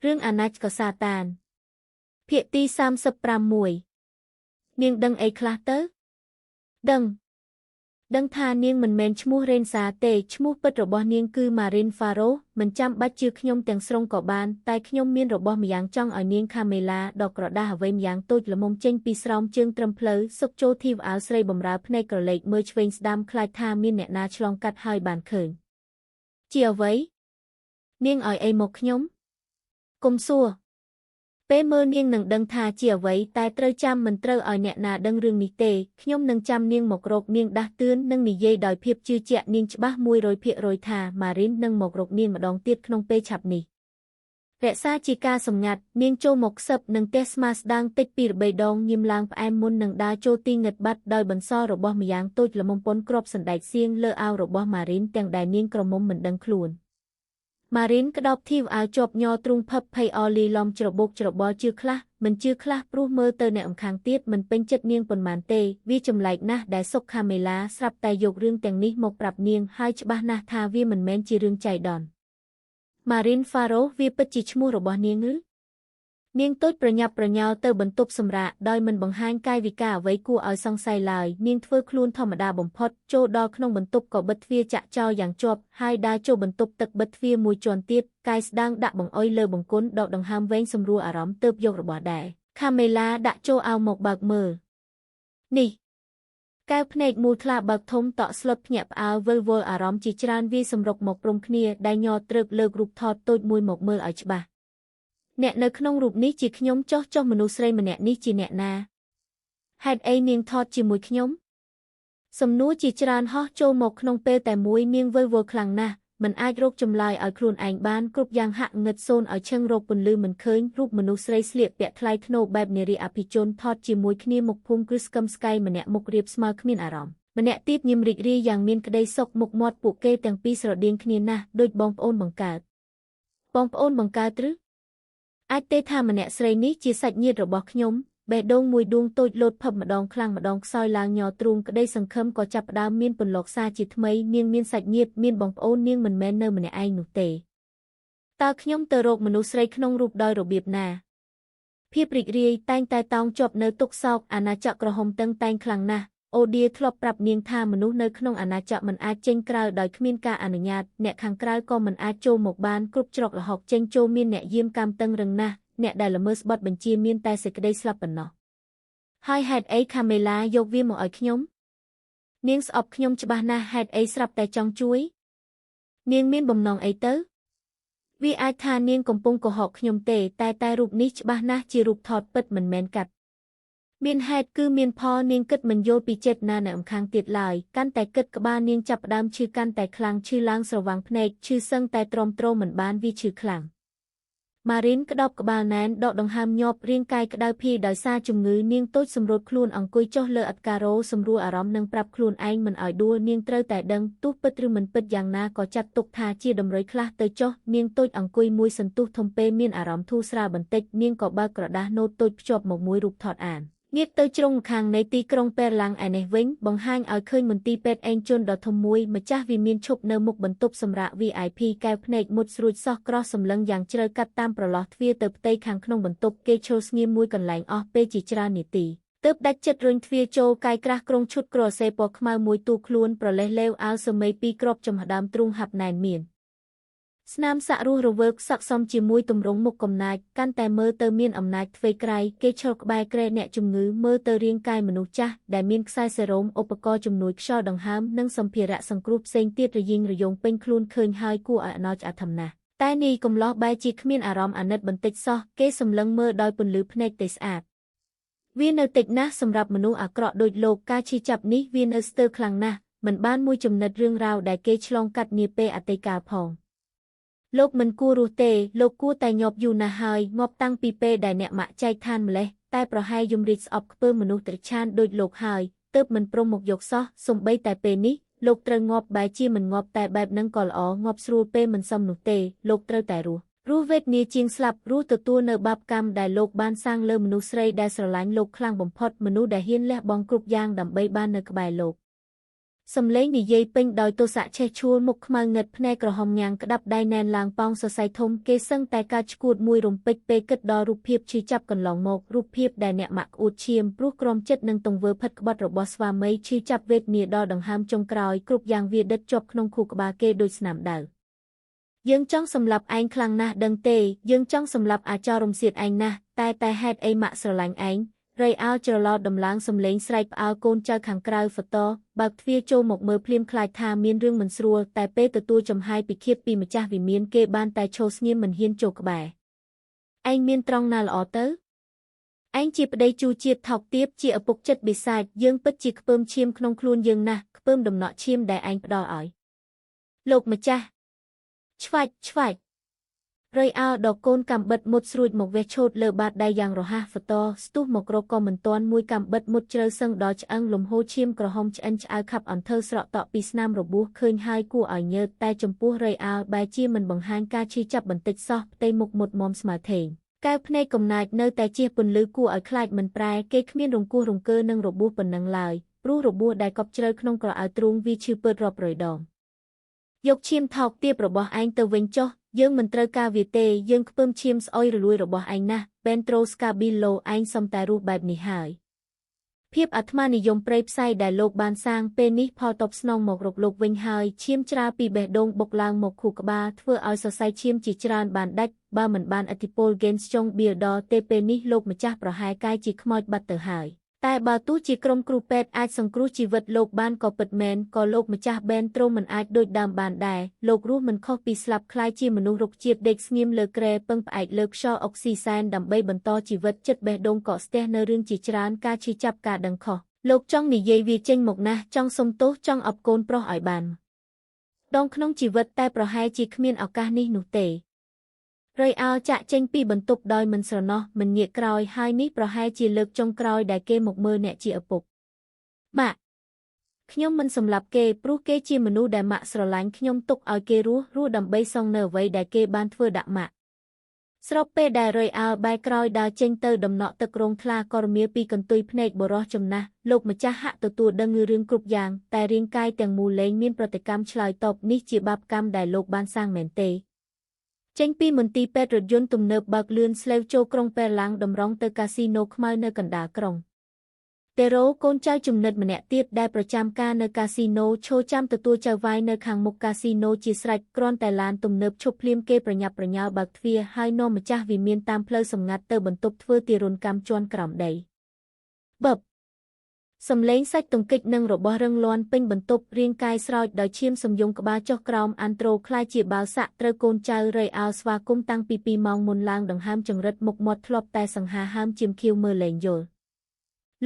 Rương Anach có sa tàn. Phiệ ti sam sập pram mùi. Niêng đăng ấy khá tớ. Đăng. Đăng tha niêng mình men chmu ren sa tê chmu bật robot niêng cư mà ren pharo, mình chăm bắt chư khnyom tiếng srong cỏ ban, tai khnyom miên robot miang trong ở niêng Camela đọc rõ đa với miang tôi là mông chênh pi srong chương trầm pleu, sốc chô thiv áo srei bầm ra pnei cờ lệch mơ chvein đam khai tha miên nẹ na chlong cắt hai bàn khởi. Chiều với. Niêng ở ấy một khnyom. Cùng xua. Bế mơ niêng nâng đăng tha chiều với tai trơ chăm mình trơ ở nẹ nà đăng rương ní tê, khnyom nâng chăm niêng một rộp niêng đá tươn nâng ní dây đòi phiếp chư chẹ niêng chbah mùi rồi phiệ rồi thà mà rín nâng một rộp niêng mà đong tiết khnông bê chạp ní. Rẹ xa chi ca sầm ngạt, niêng chô một sập nâng tesmas đang tích bì bầy đong nhìm lang và em môn nâng đá chô ti ngật bắt đòi bần so rồi bó mì giang tôi là mông pôn crop sần đạch xiêng lơ ao rồi bó mà rín tèng đài niêng krong mông mình đăng khuôn. Marin cái đọc thiêu áo chộp nho trung phập hay oli lom chở bó chưa khla, mình chưa khla pru mơ tơ nẹm kháng tiết mình bên chất niêng quần màn tê, vi chầm lạch na đái sốc Camela sạp tài dục rương tèng ní một rạp niêng hai chbah na tha vi mình men chi rương chạy đòn. Marin pharo vi bất chỉ chmu rồi bó niêng ngữ. Niêng tốt pra nhau tơ bần tục sầm rạ, đòi mình bằng hai cai vì cả với cua ở song sai lời, niêng thưa khuôn thò mà đa bồng phốt, chô đo không bần tục có bật vía chạ cho dạng chộp, hai đa chô bần tục tật bật vía mùi tròn tiết, cai đang đạ bằng oi lơ bằng cốn đọ đằng ham vén sầm rùa rõm tớp dọc rồi bỏ đẻ, Camela đã chô ao một bạc mờ. Nì. Cai pneit mù thla bạc thông tọ slop nhẹp ao vơ vô rõm chỉ tràn vi sầm rọc một rồng khnia đai nho trợp lơ group thọt tôi mùi một mơ ở chba. Nẹ nơi khung rụp ní chỉ khnyom cho manu srei mà nẹ ní chỉ nẹ na. Hạt ấy niêng thọt chỉ mùi khnyom. Sầm núi chỉ tràn ho cho một khung pê tại mùi niêng vơi vô khlang na, mình ai rốc chùm lại ở khuôn ảnh ban cướp giang hạ ngật xôn ở chân rốc bần lư mình khơi rụp manu srei sliệp bẹ thay khno bẹp neri apichon thọt chỉ mùi khnia một phung kriscum sky mà nẹ một riệp smart khmin aram. Mà nẹ tiếp nhìm rịch ri giang miên cái sọc một mọt bộ kê tàng pi sờ điên khnia na, đôi bong ôn bằng cả. Bong ôn bằng cả trứ. Ai tê tha mà nẹ srei ní chia sạch nhiệt rồi bọc nhóm, bè đông mùi đuông tôi lột phập mà đong soi lang nhỏ trung cái đây sừng khâm có chập đao miên bần lọc xa chỉ thmây niêng miên sạch nhiệt miên bong ôn niêng mình men nơ mà nẹ ai nụ tề. Ta nhóm tờ rộp mà nụ srei không rụp đôi rồi biệp nà. Phiếp rịch ri tanh tai tong chọp nơ tục sọc na chọc rồi hồng tân tanh khlang na. Ô đia thọp prap niêng tha mà nụ nơ không na chọc mình ai chênh krao đòi khmien ca nhạt nẹ khang krao có mình ai chô một ban cúp trọc là học chênh chô miên nẹ diêm cam tân rừng na. Nẹ đài là mơ bọt bình chia miên tai sẽ đây slap bẩn nọ. Hai hạt ấy Camela dọc viêm một ở khnyom. Niêng sọp khnyom chbah na hạt ấy srap tai trong chuối. Niêng miên bầm nòng ấy tớ. Vì ai tha niêng công pung của họ khnyom tề tai rụp ní chbah na chỉ rụp thọt bật mình men cặt. Miên hạt cư miên po niêng cất mình vô pi chết na nệm khang tiệt lại, can tai cất cả ba niêng chập đam chư can tai khlang chư lang sờ vàng pnek chư sâng tai trom mình ban vi chư khlang. Marin cái đọc của bà nén đọ đồng hàm nhọp riêng cai cái đau phi đòi xa chùm ngư niêng tốt xâm rốt khuôn ổng cùi cho lơ ạt cà rô xâm rùa rõm nâng prap khuôn anh mình ở đua niêng trơ tại đâng túp bất rư mình bất giang na có chặt tục thà chia đầm rối khla tới cho niêng tốt ổng cùi mùi sân túp thông pê miên rõm thu sra bẩn tích niêng có ba cỏ đá nô tốt chọp một mũi rụp thọt ản. Nghiếp tới trong khang này ti krong per lang ai này vĩnh bằng hang ở khơi mình ti pet anh chôn đỏ thông mùi mà cha vì miên chụp nơ mục bẩn tục sầm rạ VIP cao pnek một srut so cross sầm lăng giang chơi cắt tam pro lọt vía tập tây khang khung bẩn tục kê châu nghiêm mùi còn lạnh o pe chỉ tra nỉ tì tập đắt chất rung vía châu cai krak krong chút cross bọc mau mùi tu khuôn pro leo áo sầm mây pi crop trong đam trung hạp nền miền. Snam xạ ru rô vợt sặc xong chỉ mùi tùm rống một cầm nạch, can tài mơ tơ miên ẩm nạch phê cray, kê chọc bài kre nẹ chùm ngứ mơ tơ riêng cai mà nụ cha, đại miên sai xe rôm opako chùm núi cho đằng hám nâng xâm phìa rạ sẵn group xanh tiết rồi dinh rồi dùng bên khuôn khơi hai cua ở nọch thầm nà. Tai ni cùng lo bài chi khmien rõm nất bần tích so, kê xâm lăng mơ đôi bần lứ pnek tế sạc. Viên ở tịch na xâm rạp mà nụ krọ đôi lô ca chi chập ní viên ở stơ khlang na, mình ban mùi chùm nật rương rào đại kê chlong cắt nia pê tây cà phong. Lộc mình cua rù tê, lộc cua tài nhọp dù nà hơi, ngọp tăng pi pê đài nẹ mạ chay than mle, tai pro hai dùng rít ọc pơ manu trịch chan đôi lộc hơi, tớp mình pro một dọc so, sông bay tài pê ní, lộc trơ ngọp bài chia mình ngọp tài bạp nâng còl ó ngọp sru pê mình xâm nụ tê, lộc trơ tài rù. Rú vết nia chiêng slap rú tự tua nơ bạp cam đài lộc ban sang lơ manu srei đài sờ lánh lộc khlang bồng phọt manu đài hiên lẹ bong cục giang đầm bay ban nơ bài lộc. សំឡេងនិយាយពេញដោយទោសៈឆេះឆួលមុខខ្មៅងឹតភ្នែកក្រហមញ៉ាំងក្តាប់ដៃណែនឡើងប៉ោងសរសៃធំគេសឹងតែការឈួតមួយរំពេចពេលគិតដល់រូបភាពឈឺចាប់កន្លងមករូបភាពដែលអ្នកម៉ាក់ក្អួតឈាមព្រោះក្រំចិត្តនឹងទង្វើផិតក្បត់របស់ស្វាមីឈឺចាប់វេទនាដល់ដង្ហើមចុងក្រោយគ្រប់យ៉ាងវាដិតជាប់ក្នុងខួរក្បាលគេដូចស្នាមដៅយើងចង់សម្លាប់ឯងខ្លាំងណាស់ដឹងទេយើងចង់សម្លាប់អាចររំសៀតឯងណាស់តែហេតុអីម៉ាក់ស្រឡាញ់ឯងរៃអាល់ច្រឡោតដំឡើងសំឡេងស្រែកផ្អើលកូនចៅខាងក្រៅហ្វតបើកទ្វារចូលមកមើលភ្លាមខ្លាចថាមានរឿងមិនស្រួលតែពេលទទួលចំហាយពីឃាតពីម្ចាស់វិមានគេបានតែឈរស្ងៀមមិនហ៊ានចូលក្បែរឯងមានត្រង់ណាល្អទៅឯងជាប្តីជូជាតិថោកទាបជាឪពុកចិត្តបិសាចយើងពិតជាខ្ពើមឈាមក្នុងខ្លួនយើងណាស់ខ្ពើមដំណក់ឈាមដែលឯងផ្ដល់ឲ្យលោកម្ចាស់ឆ្វាច់រៃអាល់ដកកូនកំបិតមុតស្រួចមកវេះឈោតលើបាតដៃយ៉ាងរហ័សហ្វតស្ទុះមករកក៏មិនទាន់មួយកំបិតមុតជ្រៅសឹងដល់ឆ្អឹងលំហូរឈាមក្រហមឆ្អិនឆ្អៅខាប់អន្ទើស្រក់តក់ពីស្នាមរបួសឃើញហើយគួរឲ្យញើសតែចំពោះរៃអាល់បែរជាមិនបង្ហាញការឈឺចាប់បន្តិចសោះផ្ទៃមុខមុតមមស្មើធេងកែវភ្នែកកំណាចនៅតែជះពន្លឺគួរឲ្យខ្លាចមិនប្រែគេគ្មានរង្គោះរង្គើនឹងរបួសប៉ុណ្ណឹងឡើយព្រោះរបួសដែលកប់ជ្រៅក្នុងក្រអៅទ្រូងវាឈឺពើតរាប់រយដងយកឈាមថោកទាបរបស់ឯងទៅវិញចុះយើងមិនត្រូវការវាទេយើងខ្ពើមឈាមស្អុយរលួយរបស់ឯងណាស់ពេនត្រូស្កាប៊ីឡូឯងសំតែរស់បែបនេះហើយភាពអាត្មានិយមព្រៃផ្សៃដែលលោកបានសាងពេលនេះផលតបស្នងមករកលោកវិញហើយឈាមច្រាពីបេះដូងបុកឡើងមកខួរក្បាលធ្វើឲ្យសរសៃឈាមជាច្រើនបានដាច់បើមិនបានឥទ្ធិពលហ្គេនស្ចុងបៀដទេពេលនេះលោកម្ចាស់ប្រហែលកាយជាខ្មោចបាត់ទៅហើយតែបើទោះជាក្រុមគ្រូពេទ្យអាចសង្គ្រោះជីវិតលោកបានក៏ពិតមែនក៏លោកម្ចាស់បែនត្រូមិនអាចដូចដើមបានដែរលោករស់មិនខុសពីស្លាប់คล้ายជាមនុស្សរុក្ខជាតិដេកស្ងៀមលើគ្រែពឹងផ្អែកលើខ្យល់អុកស៊ីសែនដើម្បីបន្តជីវិតចិត្តបេះដូងកកស្ទះនៅរឿងជាច្រើនការឈឺចាប់ការដឹងខុសលោកចង់និយាយវាចេញមកណាស់ចង់សុំទោសចង់អបកូនប្រុសឲ្យបានដងក្នុងជីវិតតែប្រហែលជាគ្មានឱកាសនេះនោះទេរៃអាល់ចាក់ចេញពីបន្ទប់ដោយមិនស្រណោះមិនងាកក្រោយហើយនេះប្រហែលជាលើកចុងក្រោយដែលគេមកមើលអ្នកជាឪពុកម៉ាក់ខ្ញុំមិនសម្លាប់គេព្រោះគេជាមនុស្សដែលម៉ាក់ស្រឡាញ់ខ្ញុំទុកឲ្យគេរស់ដើម្បីសងនៅអ្វីដែលគេបានធ្វើដាក់ម៉ាក់ស្របពេលដែលរៃអាល់បែរក្រោយដើរចេញទៅដំណក់ទឹករងថ្លាក៏រមៀលពីកន្ទុយភ្នែកបរោះចំណាស់លោកម្ចាស់ហាក់ទទួលដឹងរឿងគ្រប់យ៉ាងតែរាងកាយទាំងមូលលែងមានប្រតិកម្មឆ្លើយតបនេះជាបាបកម្មដែលលោកបានសាងមែនទេចេញពីមន្ទីរពេទ្យរថយន្តទំនើបបើកលឿនស្លេវចូលក្រុងប៉េឡាំងតម្រង់ទៅកាស៊ីណូខ្មៅនៅកណ្ដាលក្រុងតេរ៉ូកូនចៅចំណិតម្នាក់ទៀតដែលប្រចាំការនៅកាស៊ីណូឈរចាំទទួលចៅវាយនៅខាងមុខកាស៊ីណូជាស្រេចគ្រាន់តែឡានទំនើបឈប់ភ្លាមគេប្រញាប់ប្រញាល់បើកទ្វារហើយនាំម្ចាស់វិមានតាមផ្លូវសម្ងាត់ទៅបន្ទប់ធ្វើទារុណកម្មជាន់ក្រោមដីបបសំឡេងសាច់ទង្គិចនឹងរបស់រឹងលាន់ពេញបន្ទប់រាងកាយស្រោចដោយឈាមសំយំក្បាលចុះក្រោមអានត្រូคล้ายជាបាវសាក់ត្រូវកូនចៅរៃអាល់ស្វាគមន៍តាំងពី2 ម៉ោងមុនឡើងដង្ហើមចង្រិតមុខមាត់ធ្លាប់តែសង្ហាហើមជាមខៀវមើលលែងយល់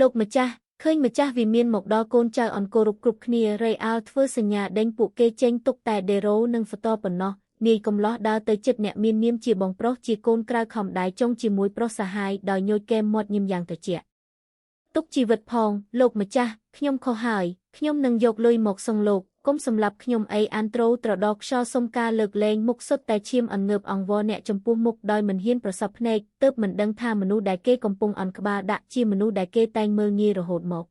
លោកម្ចាស់ឃើញម្ចាស់វិមានមកដល់កូនចៅអង្គរគ្រប់គ្នារៃអាល់ធ្វើសញ្ញាដេញពួកគេចេញទុកតែដេរ៉ូនិងហ្វតប៉ុណ្ណោះនាយកំឡោះដើរទៅជិតអ្នកមាននាមជាបងប្រុសជាកូនក្រៅខំដៃចុងជាមួយប្រុសសាហាយដោយញយកែមមាត់ញឹមយ៉ាងត្រជាក់ទុកជីវិតផងលោកម្ចាស់ខ្ញុំខុសហើយខ្ញុំនឹងយកលុយមកសងលោកកុំសម្លាប់ខ្ញុំអីអានត្រូត្រដកខ្យល់សុំការលើកលែងមុខសុទ្ធតែឈាមអង្ងើបអង្វរអ្នកចំពោះមុខដោយមិនហ៊ានប្រសពភ្នែកទើបមិនដឹងថាមនុស្សដែលគេកំពុងអន់ក្បាលដាក់ជាមនុស្សដែលគេតែងមើលងាយរហូតមក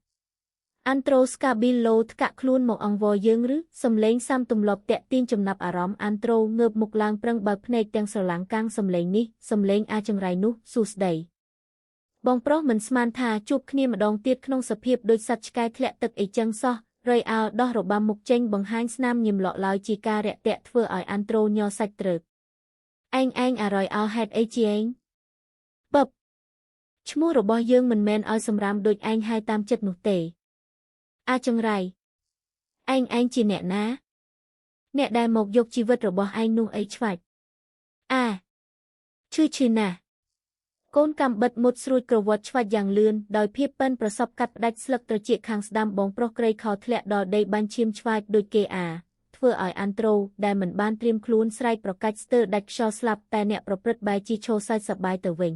អានត្រូស្កាប៊ីឡូថ្កាក់ខ្លួនមកអង្វរយើងឬសំឡេងសាមទម្លាប់តាក់ទាញចំណាប់អារម្មណ៍អានត្រូងើបមុខឡើងប្រឹងបើកភ្នែកទាំងស្រឡាំងកាំងសំឡេងនេះសំឡេងអាចង្រៃនោះសួស្ដីបងប្រុសមិនស្មានថាជួបគ្នាម្ដងទៀតក្នុងសភាពដូចសត្វឆ្កែធ្លាក់ទឹកអីចឹងសោះរៃអាល់ដោះរបាំមុខចេញបង្ហាញស្នាមញឹមលក់ឡើយជាការរាក់ទាក់ធ្វើឲ្យអានត្រូញ័រសាច់ត្រើកឯងអារយអាល់ហេតុអីជាឯងបបឈ្មោះរបស់យើងមិនមែនឲ្យសម្រាមដូចឯងហៅតាមចិត្តនោះទេអាចង្រៃឯងជាអ្នកណាអ្នកដែលមកយកជីវិតរបស់ឯងនោះអីឆ្វាច់ឈឺណាស់កូនកំបិតមុតស្រួចក្រវត្តឆ្វាច់យ៉ាងលឿនដោយភាពប៉ិនប្រសពកាត់ផ្ដាច់ស្លឹកត្រចៀកខាងស្ដាំបងប្រុសក្រេកខោធ្លាក់ដល់ដីបាញ់ឈាមឆ្វាច់ដូចគេធ្វើឲ្យអានត្រូដែលមិនបានត្រៀមខ្លួនស្រែកប្រកាច់ស្ទើរដាច់ខ្យល់ស្លាប់តែអ្នកប្រព្រឹត្តបែរជាឈរសើចសប្បាយទៅវិញ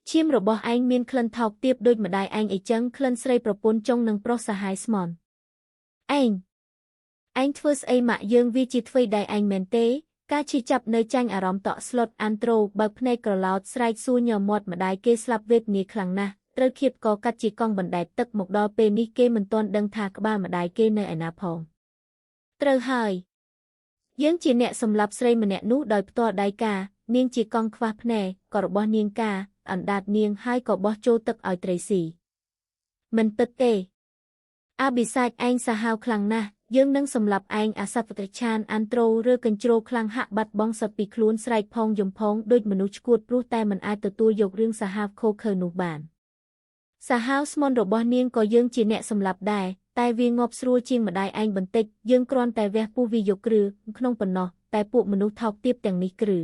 ឈាមរបស់ឯងមានក្លិនថោកទាបដូចម្ដាយឯងអីចឹងក្លិនស្រីប្រពន្ធចុងនឹងប្រុសសាហាយស្មន់ឯងធ្វើស្អីម៉ាក់យើងវាជាធ្វេដៃឯងមែនទេការឈឺចាប់នៅចាញ់អារម្មណ៍តក់ស្លុតអានត្រូបើកភ្នែកក្រឡោតស្រែកសួរញ័រមាត់ម្ដាយគេស្លាប់វេទនាខ្លាំងណាស់ ត្រូវឃាតក៏កាត់ជាកង់បណ្ដែតទឹកមកដល់ពេលនេះគេមិនទាន់ដឹងថាក្បាលម្ដាយគេនៅឯណាផងត្រូវហើយយើងជាអ្នកសម្លាប់ស្រីម្នាក់នោះដោយផ្ទាល់ដៃកានាងជាកង់ខ្វះភ្នែកក៏របស់នាងកាអណ្ដាតនាងហើយក៏បោះចូលទឹកឲ្យត្រីស៊ីមិនពិតទេអាបិសាចឯងសាហាវខ្លាំងណាស់យើងនឹងសម្លាប់ឯងអាសត្វត្រឆានអានត្រូឬកញ្ជ្រោខ្លាំងហាក់បាត់បង់សត្វពីខ្លួនស្រែកផងយំផងដូចមនុស្សឈួតព្រោះតែមិនអាចទទួលយករឿងសាហាវខូខើនោះបានសាហាវស្មន់របស់នាងក៏យើងជាអ្នកសម្លាប់ដែរតែវាងាប់ស្រួលជាងម្ដាយឯងបន្តិចយើងគ្រាន់តែវះពោះវាយកគ្រឿក្នុងប៉ុណ្ណោះតែពួកមនុស្សថោកទាបទាំងនេះគ្រឿ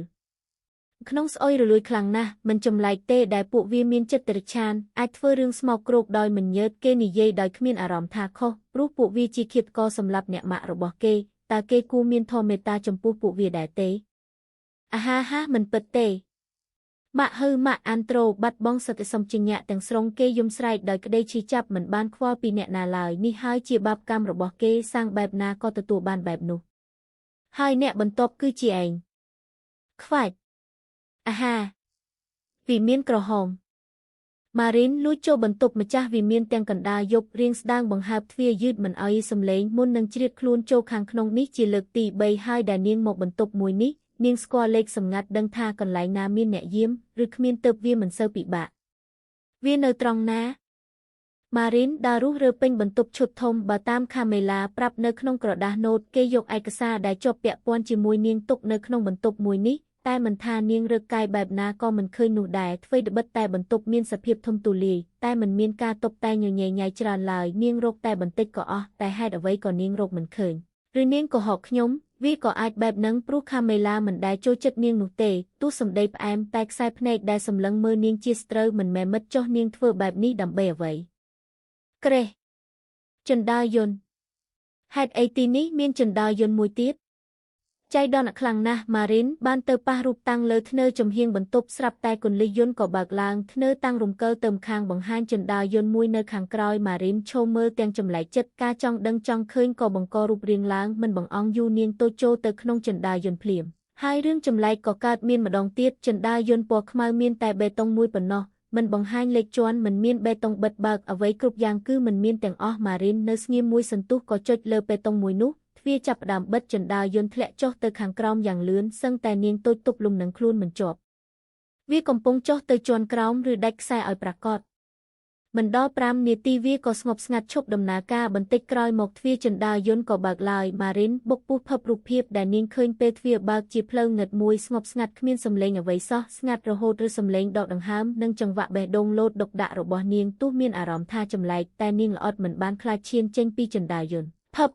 ក្នុងស្អុយរលួយខ្លាំងណាស់មិនចម្លែកទេដែលពួកវាមានចិត្តត្រឆានអាចធ្វើរឿងស្មោកគ្រោកដោយមិនញើតគេនិយាយដោយគ្មានអារម្មណ៍ថាខុសព្រោះពួកវាជាឃាតករសម្លាប់អ្នកម៉ាក់របស់គេតើគេគួរមានធម៌មេត្តាចំពោះពួកវាដែរទេអាហាហាមិនពិតទេម៉ាក់អានត្រូបាត់បង់សតិសម្បជញ្ញៈទាំងស្រុងគេយំស្រែកដោយក្តីឈឺចាប់មិនបានខ្វល់ពីអ្នកណាឡើយនេះហើយជាបាបកម្មរបស់គេសាងបែបណាក៏ទទួលបានបែបនោះហើយអ្នកបន្ទាប់គឺជាឯងខ្វាច់អាហាវិមានក្រហមម៉ារីនលួចចូលបន្ទប់ម្ចាស់វិមានទាំងកណ្ដាលយប់រៀងស្ដាងបង្ហើបទ្វារយឺតមិនឲ្យសំឡេងមុននឹងជ្រៀតខ្លួនចូលខាងក្នុងនេះជាលើកទី3ហើយដែលនាងមកបន្ទប់មួយនេះនាងស្គាល់លេខសម្ងាត់ដឹងថាកន្លែងណាមានអ្នកយាមឬគ្មានទើបវាមិនសូវពិបាកវានៅត្រង់ណាម៉ារីនដើររុះរើពេញបន្ទប់ឈុតធំបើតាមខាមេឡាប្រាប់នៅក្នុងក្រដាសណូតគេយកឯកសារដែលជាប់ពាក់ព័ន្ធជាមួយនាងទុកនៅក្នុងបន្ទប់មួយនេះតែមិនថានាងរើកាយបែបណាក៏មិនឃើញនោះដែរអ្វីត្បិតតែបន្ទប់មានសភាពធំទូលាយតែមិនមានការតុបតែងញញែញ៉ៃច្រើនឡើយនាងរកតែបន្តិចក៏អស់តែហេតុអ្វីក៏នាងរកមិនឃើញឬនាងកុហកខ្ញុំវាក៏អាចបែបហ្នឹងព្រោះខាមេឡាមិនដែលចូលចិត្តនាងនោះទេទោះសម្ដីផ្អែមតែខ្សែភ្នែកដែលសម្លឹងមើលនាងជាស្ត្រូវមិនមែនមិត្តចុះនាងធ្វើបែបនេះដើម្បីអ្វីក្រេះចណ្ដើរយន្តហេតុអីទីនេះមានចណ្ដើរយន្តមួយទៀតចៃដន្យខ្លាំងណាស់ម៉ារីនបានទៅប៉ះរូបតាំងលើធ្នើចំហៀងបន្ទប់ស្រាប់តែគន្លឹះយន្តក៏បើកឡើងធ្នើតាំងរំកិលទៅខាងបង្ហាញចណ្ដើរយន្តមួយនៅខាងក្រោយម៉ារីនឈោមើលទាំងចម្លែកចិត្តការចង់ដឹងចង់ឃើញក៏បង្ករូបរាងឡើងមិនបង្អង់យូរនាងតូចចូលទៅក្នុងចណ្ដើរយន្តភ្លាមហើយរឿងចម្លែកក៏កើតមានម្ដងទៀតចណ្ដើរយន្តពណ៌ខ្មៅមានតែបេតុងមួយប៉ុណ្ណោះមិនបង្ហាញលេខជាន់មិនមានបេតុងបិទបើកអ្វីគ្រប់យ៉ាងគឺមិនមានទាំងអស់ម៉ារីននៅស្ងៀមមួយសន្ទុះក៏ចុចលើបេតុងមួយនោះវាចាប់ផ្ដើមបិទចណ្ដាលយន្តធ្លាក់ចុះទៅខាងក្រោមយ៉ាងលឿនសឹងតែនាងតូចទប់លំនឹងខ្លួនមិនជាប់វាកំពុងចុះទៅជាន់ក្រោមឬដាច់ខ្សែឲ្យប្រាកដមិនដល់5នាទីវាក៏ស្ងប់ស្ងាត់ឈប់ដំណើរការបន្តិចក្រោយមកទ្វារចណ្ដាលយន្តក៏បើកឡើយម៉ារីនបុកពុះភពរូបភាពដែលនាងឃើញពេលទ្វារបើកជាផ្លូវងឹតមួយស្ងប់ស្ងាត់គ្មានសំឡេងអ្វីសោះស្ងាត់រហូតឬសំឡេងដកដង្ហើមនិងចង្វាក់បេះដូងលោតដុកដាក់របស់នាងទោះមានអារម្មណ៍ថាចម្លែកតែនាងល្អិតមិនបានខ្លាចឈានចេញពីចណ្ដាលយន្តភព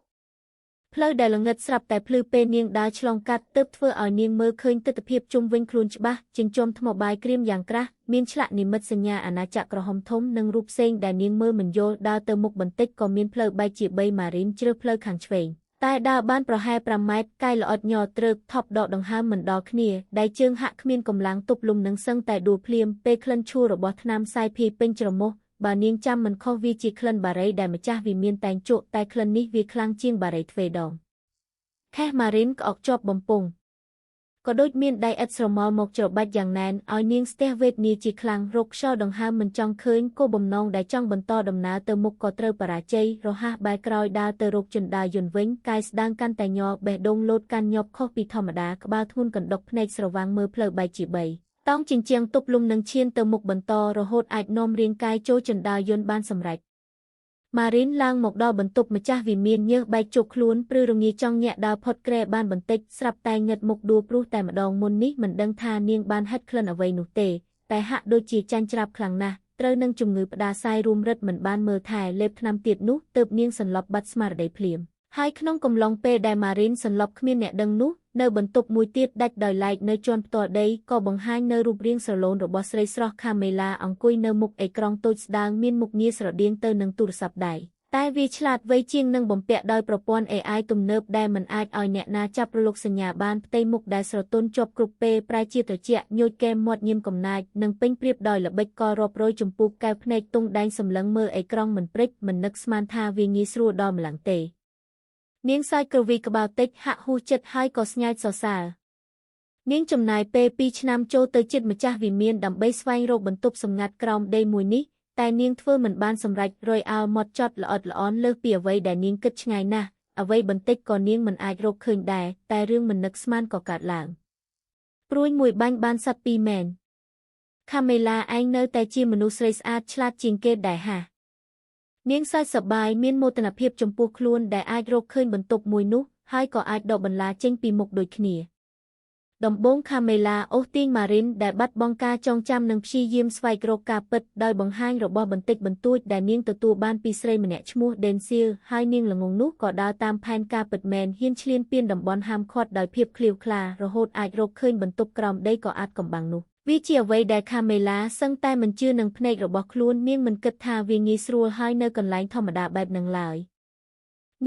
ផ្លូវដែលល្ងឹតស្រាប់តែភ្លឺពេលនាងដើរឆ្លងកាត់ទើបធ្វើឲ្យនាងមើលឃើញទិដ្ឋភាពជុំវិញខ្លួនច្បាស់ចិញ្ចុំថ្មបាយក្រៀមយ៉ាងក្រាស់មានឆ្លាក់និមិត្តសញ្ញាអាណាចក្រក្រហមធំនិងរូបផ្សេងដែលនាងមើលមិនយល់ដើរទៅមុខបន្តិចក៏មានផ្លូវបែកជា3ម៉ារីនជ្រើសផ្លូវខាងឆ្វេងតែដើរបានប្រហែល5ម៉ែត្រកាយល្អិតញ័រត្រើកថប់ដកដង្ហើមមិនដល់គ្នាដៃជើងហាក់គ្មានកម្លាំងទប់លំនឹងសឹងតែដួលភ្លាមពេលក្លិនឈ្ងុយរបស់ថ្នាំសាយភីពេញច្រមុះបើនាងចាំមិនខុសវាជាក្លិនបារីដែលម្ចាស់វិមានតែងជក់តែក្លិននេះវាខ្លាំងជាងបារីទ្វេដងខេះម៉ារីនក្អកជាប់បំពង់ក៏ដូចមានដៃឥតស្រមោលមកច្របាច់យ៉ាងណែនឲ្យនាងស្ទះវេទនាជាខ្លាំងរកខ្យល់ដង្ហើមមិនចង់ឃើញគោលបំណងដែលចង់បន្តដំណើរទៅមុខក៏ត្រូវបរាជ័យរហ័សបែរក្រោយដើរទៅរកចណ្ដាលយន្តវិញកាយស្ដាងកាន់តែញ័របេះដូងលោតកាន់ញាប់ខុសពីធម្មតាក្បាលធ្ងន់កណ្ដុកភ្នែកស្រវាំងមើលផ្លូវបែកជា3តោងជញ្ជាំងទប់លំនឹងឈានទៅមុខបន្តរហូតអាចនាំរាងកាយចូលចណ្ដាលយន្តបានសម្រេចម៉ារីនឡើងមកដល់បន្ទប់ម្ចាស់វិមានញើសបែកជោគខ្លួនព្រឺរងាចង់ញាក់ដើរផុតក្រែបានបន្តិចស្រាប់តែងឹតមុខដួលព្រោះតែម្ដងមុននេះមិនដឹងថានាងបានហិតក្លិនអ្វីនោះទេតែហាក់ដូចជាចាញ់ច្រាប់ខ្លាំងណាស់ត្រូវនឹងជំងឺផ្ដាសាយរួមរិទ្ធមិនបានមើលថែលេបថ្នាំទៀតនោះទើបនាងសន្លប់បាត់ស្មារតីភ្លាមហើយក្នុងកំឡុងពេលដែលម៉ារីនសន្លប់គ្មានអ្នកដឹងនោះនៅបន្ទប់មួយទៀតដាច់ដោយឡែកនៅជាន់ផ្ទាល់ដីក៏បង្ហាញនៅរូបរាងស្រឡូនរបស់ស្រីស្រស់ខាមេឡាអង្គុយនៅមុខអេក្រង់តូចស្ដាងមានមុខងារស្រដៀងទៅនឹងទូរស័ព្ទដៃតែវាឆ្លាតវៃជាងនឹងបំពាក់ដោយប្រព័ន្ធ AI ទំនើបដែលមិនអាចឲ្យអ្នកណាចាប់រលកសញ្ញាបានផ្ទៃមុខដែលស្រទន់ជាប់គ្រប់ពេលប្រែជាត្រជាក់ញូចកែមាត់ញៀមកំណាចនិងពេញព្រៀបដោយល្បិចកលរាប់រយចំពោះកែវភ្នែកទង់ដែងសម្លឹងមើលអេក្រង់មិនព្រិចមិននឹកស្មានថាវាងាយស្រួលដល់ម្ល៉េះទេនាងសើចក្រវីក្បាលតិចហាក់ហួសចិត្តហើយក៏ស្ញាចសរសើរនាងចំណាយពេល2ឆ្នាំចូលទៅជិតម្ចាស់វិមានដើម្បីស្វែងរកបន្ទប់សម្ងាត់ក្រោមដីមួយនេះ តែនាងធ្វើមិនបានសម្រេចរយអោម៉ត់ចត់ល្អិតល្អន់លើសពីអ្វីដែលនាងគិតឆ្ងាយណាស់អ្វីបន្តិចក៏នាងមិនអាចរកឃើញដែរតែរឿងមិននឹកស្មានក៏កើតឡើងព្រួយមួយបាញ់បានសត្វពីរមែនខាមេឡាឯងនៅតែជាមនុស្សស្រីស្អាតឆ្លាតជាងគេដែរហានាងសើចសប្បាយមានមោទនភាពចំពោះខ្លួនដែលអាចរកឃើញបន្ទប់មួយនោះហើយក៏អាចដកបន្លាចេញពីមុខដូចគ្នាដំបូងខាមេឡាអូសទាញម៉ារីនដែលបាត់បង់ការចងចាំនិងព្យាយាមស្វែងរកការពិតដោយបង្ហាញរបស់បន្តិចបន្តួចដែលនាងទទួលបានពីស្រីម្នាក់ឈ្មោះដេនសៀលហើយនាងល្ងងនោះក៏ដើរតាមផែនការពិតមែនហ៊ានឈ្លានពានតំបន់ហាមឃាត់ដោយភាពឃ្លាវខ្លារហូតអាចរកឃើញបន្ទប់ក្រោមដីក៏អាចកំបាំងនោះវាជាអ្វីដែលខាមេឡាសឹងតែមិនជឿនឹងភ្នែករបស់ខ្លួននាងមិនគិតថាវាងាយស្រួលហើយនៅកន្លែងធម្មតាបែបនឹងឡើយ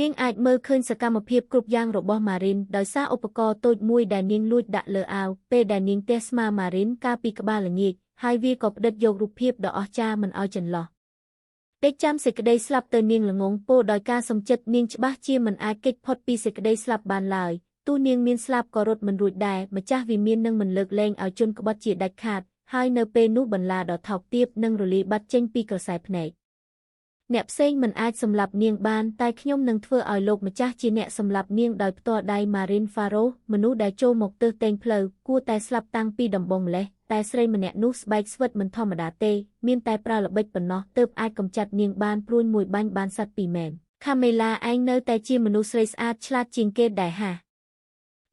នាងអាចមើលឃើញសកម្មភាពគ្រប់យ៉ាងរបស់ម៉ារីនដោយសារឧបករណ៍តូចមួយដែលនាងលួចដាក់លើអាវពេលដែលនាងទះស្មាម៉ារីនកាលពីក្បាលល្ងាចហើយវាក៏ផ្ដិតយករូបភាពដ៏អស្ចារ្យមិនឲ្យចន្លោះពេកចាំសេចក្តីស្លាប់ទៅនាងល្ងងពោលដោយការសំចិត្តនាងច្បាស់ជាមិនអាចគេចផុតពីសេចក្តីស្លាប់បានឡើយទោះនាងមានស្លាប់ក៏រត់មិនរួចដែរម្ចាស់វិមាននឹងមិនលើកលែងឲ្យជន់ក្បត់ជាដាច់ខាតហើយនៅពេលនោះបន្លាដ៏ថោកទាបនឹងរលាយបាត់ចេញពីក្រសែភ្នែកអ្នកផ្សេងមិនអាចសម្លាប់នាងបានតែខ្ញុំនឹងធ្វើឲ្យលោកម្ចាស់ជាអ្នកសម្លាប់នាងដោយផ្ទាល់ដៃម៉ារីនហ្វារ៉ូមនុស្សដែលចូលមកទើសតែងផ្លូវគួរតែស្លាប់តាំងពីដំបូងម្លេះតែស្រីម្នាក់នោះស្បែកស្វិតមិនធម្មតាទេមានតែប្រើល្បិចប៉ុណ្ណោះទើបអាចកម្ចាត់នាងបានព្រួយមួយបាញ់បានសត្វពីរមែនខាមេឡាឯងនៅតែជាមនុស្សស្រីស្អាតឆ្លាតជាងគេដែរហា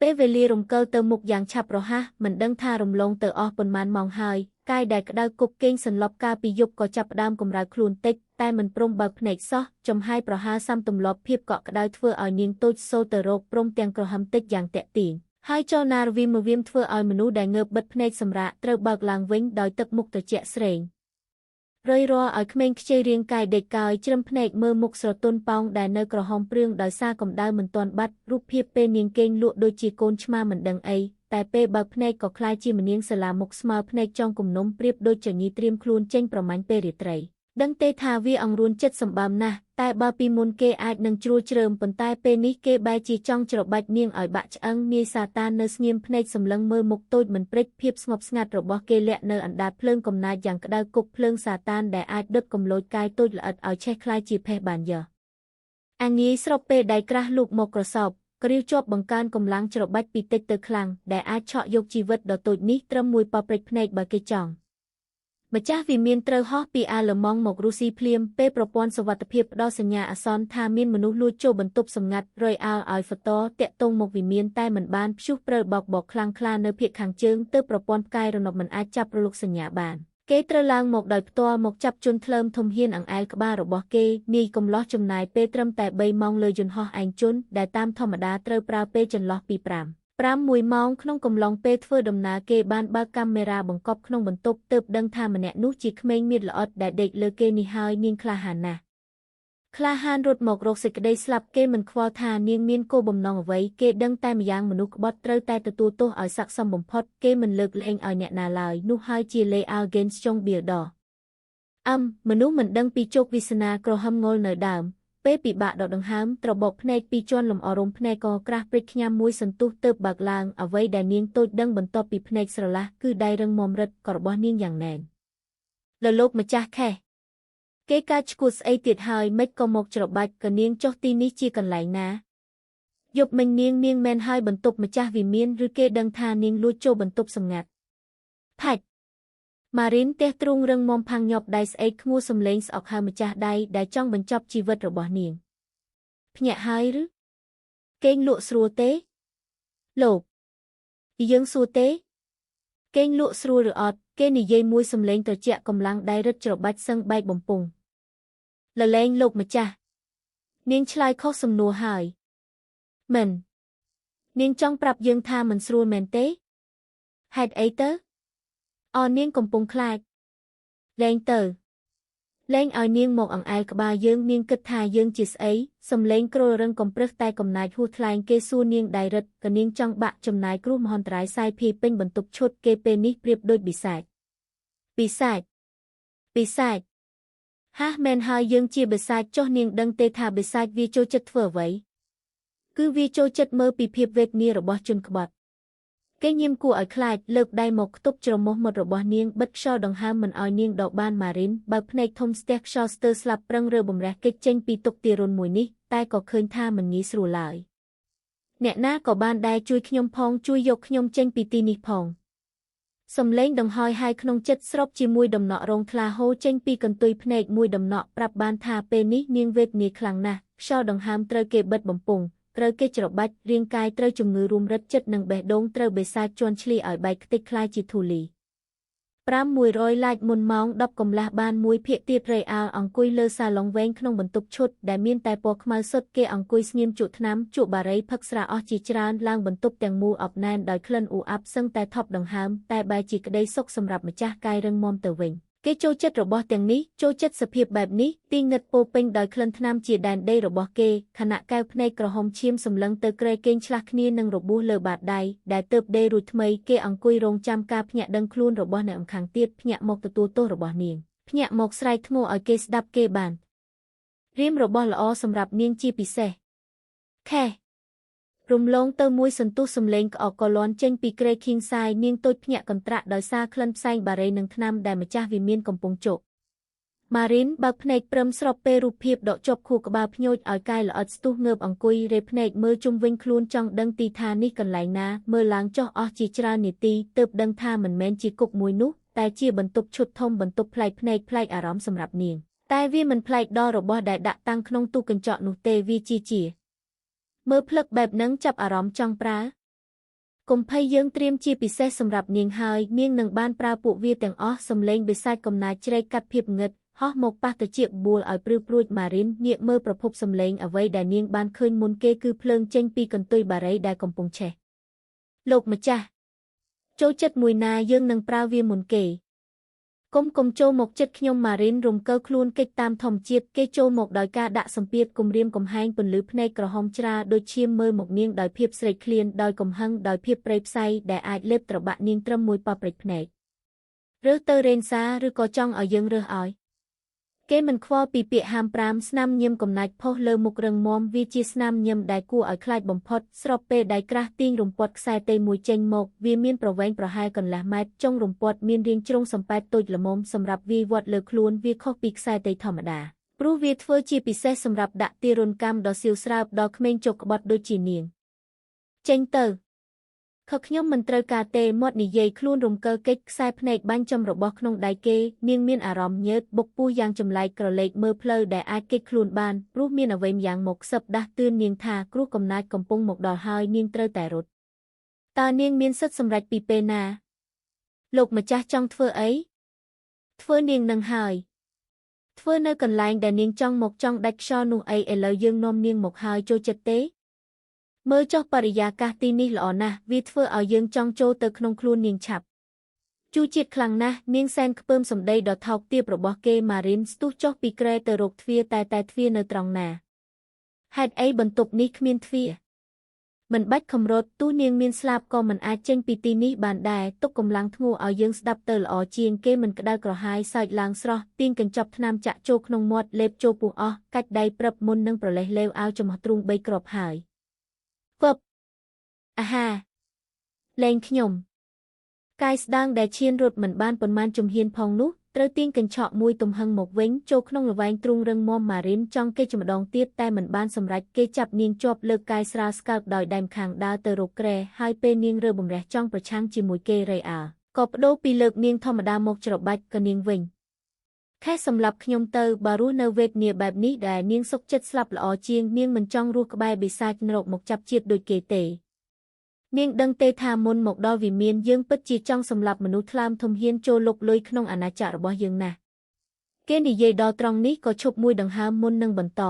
ពេលវេលារំកិលទៅមុខយ៉ាងឆាប់រហ័សមិនដឹងថារំលងទៅអស់ប៉ុន្មានម៉ោងហើយកាយដែលក្តៅគប់គេងសន្លប់កាលពីយប់ក៏ចាប់ផ្ដើមកម្រើកខ្លួនតិចតែមិនព្រមបើកភ្នែកសោះចំហាយប្រហើរសាំទម្លាប់ភាពកក់ក្ដៅធ្វើឲ្យនាងតូចសូលទៅរកព្រមទាំងក្រហមតិចយ៉ាងតាក់ទាញហើយចលនារវិមវាមធ្វើឲ្យមនុស្សដែលងើបបិទភ្នែកសម្រាកត្រូវបើកឡើងវិញដោយទឹកមុខត្រជាក់ស្រេងរយរាល់ឲ្យក្មេងខ្ចីរាងកាយដេកកោយជ្រឹមភ្នែកមើលមុខស្រទន់ប៉ោងដែលនៅក្រហមព្រឿងដោយសារកម្ដៅមិនទាន់បាត់រូបភាពពេលនាងគេងលក់ដូចជាកូនឆ្មាមិនដឹងអីតែពេលបើកភ្នែកក៏คล้ายជាម្នាងសាលាមុខស្មើភ្នែកចង់គំនុំប្រៀបដូចចញីត្រៀមខ្លួនចេញប្រមាញ់ពេលរាត្រីដឹងទេថាវាអង្រួនចិត្តសម្បើមណាស់តែបើពីមុនគេអាចនឹងជ្រួលជ្រើមប៉ុន្តែពេលនេះគេបែរជាចង់ច្របាច់នាងឲ្យបាក់ឆ្អឹងនាយសាតាននៅស្ងៀមភ្នែកសម្លឹងមើលមុខតូចមិនព្រិចភាពស្ងប់ស្ងាត់របស់គេលាក់នៅអណ្ដាតភ្លើងកំណាចយ៉ាងក្តៅគប់ភ្លើងសាតានដែលអាចដុតកំលោចកាយតូចល្អិតឲ្យឆេះคล้ายជាភេះបានយ៉អាងាយស្របពេលដៃក្រាស់លូកមកក្រសោបគ្រាវជាប់បង្កើនកម្លាំងច្របាច់ពីតិចទៅខ្លាំងដែលអាចឆក់យកជីវិតដ៏តូចនេះត្រឹមមួយប៉ព្រិចភ្នែកបើគេចង់ម្ចាស់វិមានត្រូវហោះពីអាល្លឺម៉ង់មករុស្ស៊ីភ្លាមពេលប្រព័ន្ធសុវត្ថិភាពផ្ដល់សញ្ញាអាសន្នថាមានមនុស្សលួចចូលបន្ទប់សម្ងាត់រយអាលឲ្យហ្វតតាក់ទងមកវិមានតែមិនបានព្យុះព្រើបោកបកខ្លាំងក្លានៅភាគខាងជើងទើបប្រព័ន្ធផ្កាយរណបមិនអាចចាប់រលកសញ្ញាបានគេត្រូវឡើងមកដោយផ្ទាល់មកចាប់ជនថ្លើមធំហ៊ានអង្អែលក្បាលរបស់គេនាយកំឡោះចំណាយពេលត្រឹមតែ3ម៉ោងលើយន្តហោះឯងជនដែលតាមធម្មតាត្រូវប្រើពេលចន្លោះពី5 1ម៉ោងក្នុងកំឡុងពេលធ្វើដំណើរគេបានបើកកាមេរ៉ាបង្កប់ក្នុងបន្ទប់ទើបដឹងថាម្នាក់នោះជាក្មេងមាឌល្អិតដែលដេកលើគេនេះហើយនាងក្លាហានណាស់ក្លាហានរត់មករកសេចក្តីស្លាប់គេមិនខ្វល់ថានាងមានគោលបំណងអ្វីគេដឹងតែម្យ៉ាងមនុស្សក្បត់ត្រូវតែទទួលទោសឲ្យស័ក្តិសមបំផុតគេមិនលើកលែងឲ្យអ្នកណាឡើយនោះហើយជាលេអាល់ហ្គេនស្ចុងបៀលដមនុស្សមិនដឹងពីជោគវាសនាក្រហមងល់នៅដើមពេលពិបាកដកដង្ហើមត្របកភ្នែកពីជាន់លំអររំភ្នែកក៏ក្រាស់ព្រិចខ្ញាំមួយសន្ទុះទើបបើកឡើងអ្វីដែលនាងតូចដឹងបន្ទាប់ពីភ្នែកស្រឡះគឺដៃរឹងមាំរឹតក៏របស់នាងយ៉ាងណែនលើលោកម្ចាស់ខេះគេកាចឈួតស្អីទៀតហើយមិនក៏មកច្របាច់ក៏នាងចុះទីនេះជាកន្លែងណាយប់មិញនាងមែនហើយបន្ទប់ម្ចាស់វិមានឬគេដឹងថានាងលួចចូលបន្ទប់សម្ងាត់ផាច់ម៉ារីនទះទ្រូងរឹងមាំផាំងញាប់ដៃស្អែកឈ្មោះសំឡេងស្អុកហៅម្ចាស់ដៃដែលចង់បញ្ចប់ជីវិតរបស់នាងភ្ញាក់ហើយឬគេងលក់ស្រួលទេលោកយើងសួរទេគេងលក់ស្រួលឬអត់គេនិយាយមួយសំឡេងត្រជាក់កម្លាំងដៃរឹតច្របាច់សឹងបែកបំពង់លលែងលោកម្ចាស់នាងឆ្លើយខុសសំណួរហើយមិននាងចង់ប្រាប់យើងថាមិនស្រួលមែនទេហេតុអីទៅនាងកំពុងខ្លាចលែងទៅលែងឲ្យនាងមកអង្អែលក្បាលយើងនាងគិតថាយើងជាស្អីសំឡេងគ្រុលរឹងកំព្រឹសតែកំណាចហួសថ្លែងគេសួរនាងដៃរឹតក៏នាងចង់បាក់ចំណាយគ្រោះមហន្តរាយសាយភីពេញបន្ទប់ឈុតគេពេលនេះប្រៀបដូចបិសាចហាស់មែនហើយយើងជាបិសាចចុះនាងដឹងទេថាបិសាចវាចូលចិត្តធ្វើអ្វីគឺវាចូលចិត្តមើលពីភាពវេទនារបស់ជនក្បត់ គេញៀមគួរឲ្យខ្លាចលើកដៃមកខ្ទប់ជ្រមុះមាត់របស់នាងបិទខ្យល់ដង្ហើមមិនឲ្យនាងដកបានម៉ារីនបើកភ្នែកធំស្ទះខ្យល់ស្ទើរស្លាប់ប្រឹងរើបំរះគេចចេញពីទុកទារុណមួយនេះតែក៏ឃើញថាមិនងាយស្រួលឡើយអ្នកណាក៏បានដែរជួយខ្ញុំផងជួយយកខ្ញុំចេញពីទីនេះផងសំឡេងដង្ហោយហើយក្នុងចិត្តស្របជាមួយដំណក់រងថ្លាហូរចេញពីកន្ទុយភ្នែកមួយដំណក់ប្រាប់បានថាពេលនេះនាងវេទនាខ្លាំងណាស់ខ្យល់ដង្ហើមត្រូវគេបិទបំពង់ត្រូវគេច្របាច់រាងកាយត្រូវជំងឺរួមរិតចិត្តនិងបេះដូងត្រូវបេសាចជន់ឈ្លីឲ្យបែកខ្ទេចคล้ายជាធូលី500ឡាចមុនម៉ោង10កន្លះបានមួយភាគទៀតរេអាលអង្គុយលើសាឡុងវែងក្នុងបន្ទប់ឈុតដែលមានតែពណ៌ខ្មៅសុទ្ធគេអង្គុយស្ងៀមជក់ថ្នាំជក់បារីផឹកស្រាអស់ជាច្រើនឡើងបន្ទប់ទាំងមូលអបណែនដោយក្លិនអ៊ូអាប់សឹងតែថប់ដង្ហើមតែបែរជាក្តីសុខសម្រាប់ម្ចាស់កាយរឹងមាំទៅវិញគេចូលចិត្តរបស់ទាំងនេះចូលចិត្តសភាពបែបនេះទីងឹតពោពេញដោយក្លិនថ្នាំជាដែនដីរបស់គេខណៈកែវភ្នែកក្រហមឈាមសម្លឹងទៅក្រែគេងឆ្លាស់គ្នានឹងរបួសលើបាតដៃដែលទើបដេររួចថ្មីគេអង្គុយរងចាំការភ្ញាក់ដឹងខ្លួនរបស់អ្នកម្ខាងទៀតភ្ញាក់មកទទួលទោសរបស់នាងភ្ញាក់មកស្រែកធ្ងរឲ្យគេស្ដាប់គេបានរៀមរបស់ល្អសម្រាប់នាងជាពិសេសខេរំលងទៅមួយសន្ទុះសំឡេងក្អកកលាន់ចេញពីក្រែឃីងសាយនាងតូចភ្ញាក់កន្ត្រាក់ដោយសារក្លិនផ្សែងបារីនិងថ្នាំដែលម្ចាស់វិមានកំពុងជក់ម៉ារីនបើកភ្នែកព្រមស្របពេលរូបភាពដកជាប់ខួរក្បាលភ្ញូចឲ្យកាយល្អិតស្ទុះងើបអង្គុយរេភ្នែកមើលជុំវិញខ្លួនចង់ដឹងទីថានេះកន្លែងណាមើលឡើងចុះអស់ជាច្រើននាទីទើបដឹងថាមិនមែនជាគុកមួយនោះតែជាបន្ទប់ឈុតធំបន្ទប់ប្លែកភ្នែកប្លែកអារម្មណ៍សម្រាប់នាងតែវាមិនប្លែកដល់របស់ដែលដាក់តាំងក្នុងទូកញ្ចក់នោះទេវាជាមើលផ្លឹកបែបហ្នឹងចាប់អារម្មណ៍ចង់ប្រើកុំភ័យយើងត្រៀមជាពិសេសសម្រាប់នាងហើយនាងនឹងបានប្រើពួកវាទាំងអស់សំឡេងបិសាចកំណាចជ្រែកកាត់ភាពងឹតហោះមកប៉ះទៅជាបួលឲ្យព្រឺព្រួចម៉ារីនងាកមើលប្រភពសំឡេងអ្វីដែលនាងបានឃើញមុនគេគឺភ្លើងចេញពីកន្ទុយបារីដែលកំពុងឆេះលោកម្ចាស់ចូលចិត្តមួយណាយើងនឹងប្រើវាមុនគេកុំចូលមកចិត្តខ្ញុំម៉ារីនរំកើខ្លួនកិច្ចតាមធម្មជាតិគេចូលមកដោយការដាក់សម្ពាធគំរាមកំហែងពន្លឺភ្នែកក្រហមច្រាដូចឈាមមើលមកនាងដោយភាពស្រេកឃ្លានដោយកំហឹងដោយភាពព្រៃផ្សៃដែលអាចលេបត្របាក់នាងត្រឹមមួយប៉ព្រិចភ្នែករើសទៅរេនសាឬក៏ចង់ឲ្យយើងរើសឲ្យគេមិនខ្វល់ពីពាក្យហាមប្រាមស្នាមញឹមកំណាច់ផុសលើមុខរឹងមាំវាជាស្នាមញឹមដែលគួរឲ្យខ្លាចបំផុតស្របពេលដៃក្រាស់ទាញរំពាត់ខ្សែតេមួយចេញមកវាមានប្រវែងប្រហែលកន្លះម៉ែត្រចុងរំពាត់មានរាងជ្រុងសំប៉ែតតូចល្មមសម្រាប់វាយវត្តលើខ្លួនវាខុសពីខ្សែតេធម្មតាព្រោះវាធ្វើជាពិសេសសម្រាប់ដាក់ទារុណកម្មដ៏សៀវស្រើបដល់ក្មេងចុកក្បត់ដូចជានាងចេញទៅខខ្ញុំមិនត្រូវការទេមាត់និយាយខ្លួនរំកើកិច្ចខ្សែភ្នែកបាញ់ចំរបស់ក្នុងដៃគេនាងមានអារម្មណ៍ញើតបុកពោះយ៉ាងចម្លែកក្រឡេកមើលផ្លូវដែលអាចគេចខ្លួនបានព្រោះមានអ្វីម្យ៉ាងមកសឹបដាស់តឿននាងថាគ្រោះកំណាចកំពុងមកដល់ហើយនាងត្រូវតែរត់តើនាងមានសិទ្ធិសម្រេចពីពេលណាលោកម្ចាស់ចង់ធ្វើអីធ្វើនាងនឹងហើយធ្វើនៅកន្លែងដែលនាងចង់មកចង់ដាច់ខ្យល់នោះអីឥឡូវយើងនាំនាងមកហើយចូលចិត្តទេមើលចុះបរិយាកាសទីនេះល្អណាស់វាធ្វើឲ្យយើងចង់ចូលទៅក្នុងខ្លួននាងឆាប់ជូរជាតិខ្លាំងណាស់នាងសែនខ្ពើមសម្ដីដ៏ថោកទាបរបស់គេម៉ារីនស្ទុះចុះពីក្រែទៅរកទ្វារតែទ្វារនៅត្រង់ណាហេតុអីបន្ទប់នេះគ្មានទ្វារមិនបាច់ខំរត់ទោះនាងមានស្លាប់ក៏មិនអាចចេញពីទីនេះបានដែរទុកកម្លាំងធ្ងោឲ្យយើងស្ដាប់ទៅល្អជាងគេមិនក្តៅក្រហាយសើចឡើងស្រស់ទាញកញ្ចប់ថ្នាំចាក់ចូលក្នុងមាត់លេបចូលពោះអស់កាច់ដៃព្រឹបមុននឹងប្រលេះលេវអាវចំហទ្រូង3គ្រាប់ហើយវឹបអាហាលែងខ្ញុំកាយស្ដាងដែលឈានរត់មិនបានប៉ុន្មានជំហានផងនោះត្រូវទាញកញ្ឆក់មួយទំហឹងមកវិញចូលក្នុងល្វែងទ្រូងរឹងមាំម៉ារីនចង់គេចម្ដងទៀតតែមិនបានសម្រេចគេចាប់នាងជាប់លើកាយស្រាលស្កើបដោយដៃម្ខាងដើរទៅរកក្រែហើយពេលនាងរើបំរះចង់ប្រឆាំងជាមួយគេរៃអាល់ក៏បដូរពីលើកនាងធម្មតាមកច្របាច់ក៏នាងវិញខេះសម្រាប់ខ្ញុំទៅបើរស់នៅវេទនាបែបនេះដែលនាងសុខចិត្តស្លាប់ល្អជាងនាងមិនចង់រស់ក្បែរបិសាចនរកមកចាប់ជាតិដូចគេទេនាងដឹងទេថាមុនមកដល់វិមានយើងពិតជាចង់សម្លាប់មនុស្សថ្លើមធំហ៊ានចូលលុកលុយក្នុងអាណាចក្ររបស់យើងណាស់គេនិយាយដល់ត្រង់នេះក៏ឈប់មួយដង្ហើមមុននឹងបន្ត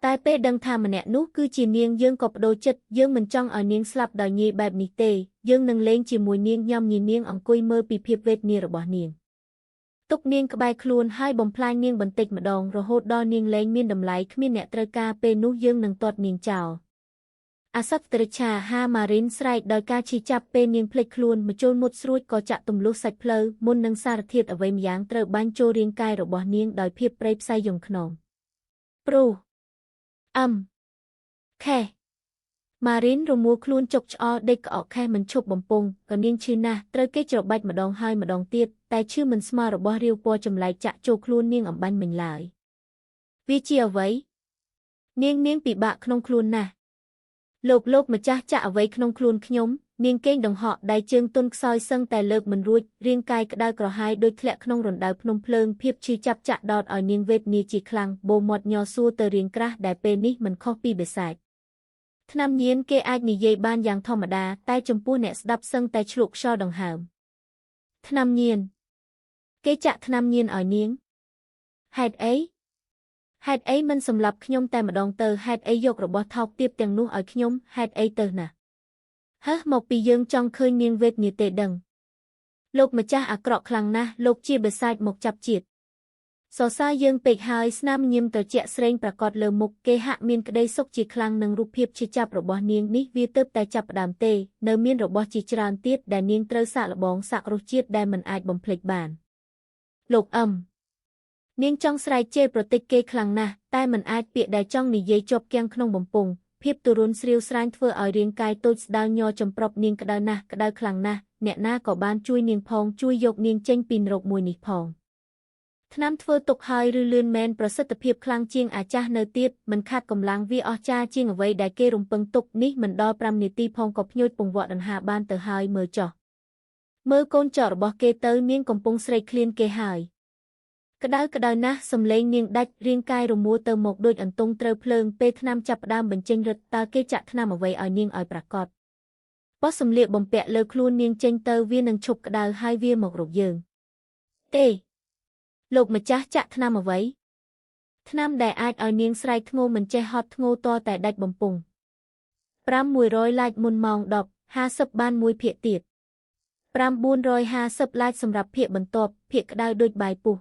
តែពេលដឹងថាម្នាក់នោះគឺជានាងយើងក៏បដូរចិត្តយើងមិនចង់ឲ្យនាងស្លាប់ដោយងាយបែបនេះទេយើងនឹងលេងជាមួយនាងញ៉ាំញីនាងអង្គុយមើលពីភាពវេទនារបស់នាងទុកនាងក្បែរខ្លួនហើយបំផ្លាញនាងបន្តិចម្ដងរហូតដល់នាងលែងមានតម្លៃគ្មានអ្នកត្រូវការពេលនោះយើងនឹងទាត់នាងចោលអាសត្វត្រឆាហាម៉ារីនស្រែកដោយការឈឺចាប់ពេលនាងភ្លេចខ្លួនម្ជុលមុតស្រួចក៏ចាក់ទម្លុះសាច់ភ្លៅមុននឹងសារធាតុអ្វីម្យ៉ាងត្រូវបាញ់ចូលរាងកាយរបស់នាងដោយភាពព្រៃផ្សៃយងខ្នងព្រោះខេ ម៉ារីនរមួលខ្លួនចុកឆ្អល់ដេកក្អកខេះមិនឈប់បំពង់ក៏នាងឈឺណាស់ត្រូវគេច្របាច់ម្ដងហើយម្ដងទៀតតែឈឺមិនស្មើរបស់រាវពណ៌ចម្លែកចាក់ចូលខ្លួននាងអំបាញ់មិញឡើយវាជាអ្វីនាងពិបាកក្នុងខ្លួនណាស់លោកម្ចាស់ចាក់អ្វីក្នុងខ្លួនខ្ញុំនាងកេងដង្ហក់ដៃជើងទន់ខ្សោយសឹងតែលើកមិនរួចរាងកាយក្តៅក្រហាយដូចធ្លាក់ក្នុងរណ្ដៅភ្នំភ្លើងភាពឈឺចាប់ចាក់ដោតឲ្យនាងវេទនាជាខ្លាំងបូមាត់ញ័រសួរទៅរៀងក្រាស់ដែលពេលនេះមិនខុសពីបិសាចថ្នាំញៀនគេអាចនិយាយបានយ៉ាងធម្មតាតែចំពោះអ្នកស្ដាប់សឹងតែឆ្លក់ខ្យល់ដង្ហើមថ្នាំញៀនគេចាក់ថ្នាំញៀនឲ្យនាងហេតុអីមិនសម្លាប់ខ្ញុំតែម្ដងទៅហេតុអីយករបស់ថោកទាបទាំងនោះឲ្យខ្ញុំហេតុអីទៅណាហើមកពីយើងចង់ឃើញនាងវេទនាទេដឹងលោកម្ចាស់អាក្រក់ខ្លាំងណាស់លោកជាបិសាចមកចាប់ជាតិសរសើរយើងពេកហើយស្នាមញញឹមត្រជាក់ស្រេងប្រកាសលើមុខគេហាក់មានក្តីសុខជាខ្លាំងនឹងរូបភាពជាចាប់របស់នាងនេះវាទើបតែចាប់ផ្ដើមទេនៅមានរបស់ជាច្រើនទៀតដែលនាងត្រូវសាកល្បងសាករសជាតិដែលមិនអាចបំភ្លេចបានលោកនាងចង់ស្រែកជេរប្រតិចគេខ្លាំងណាស់តែមិនអាចពាក្យដែលចង់និយាយជាប់គាំងក្នុងបំពង់ភាពទូរុនស្រាវស្រាញធ្វើឲ្យរាងកាយតូចស្ដើងញ័រចំប្រប់នាងក្តៅណាស់ក្តៅខ្លាំងណាស់អ្នកណាក៏បានជួយនាងផងជួយយកនាងចេញពីនរកមួយនេះផងថ្នាំធ្វើទុកហើយឬលឿនមែនប្រសិទ្ធភាពខ្លាំងជាងអាចាស់នៅទៀតមិនខាតកម្លាំងវាអស្ចារ្យជាងអ្វីដែលគេរំពឹងទុកនេះមិនដល់5នាទីផងក៏ភ្ញួចពង្វក់ដង្ហាបានទៅហើយមើលចុះមើលកូនចោលរបស់គេទៅនាងកំពុងស្រេកឃ្លានគេហើយក្តៅណាស់សំឡេងនាងដាច់រាងកាយរមួលទៅមកដូចអន្ទង់ត្រូវភ្លើងពេលថ្នាំចាប់ផ្ដើមបញ្ចេញរឹតតើគេចាក់ថ្នាំអ្វីឲ្យនាងឲ្យប្រាកដបោះសម្លៀកបំពាក់លើខ្លួននាងចេញទៅវានឹងឈប់ក្តៅហើយវាមករកយើងទេលោកម្ចាស់ចាក់ថ្នាំអ្វីថ្នាំដែលអាចឲ្យនាងស្រែកធ្ងោមិនចេះហត់ធ្ងោតតែដាច់បំពង់5-100ឡាចមុនម៉ោង10:50បានមួយភាគទៀត5-450ឡាចសម្រាប់ភាគបន្ទាប់ភាគក្តៅដូចបាយពុះ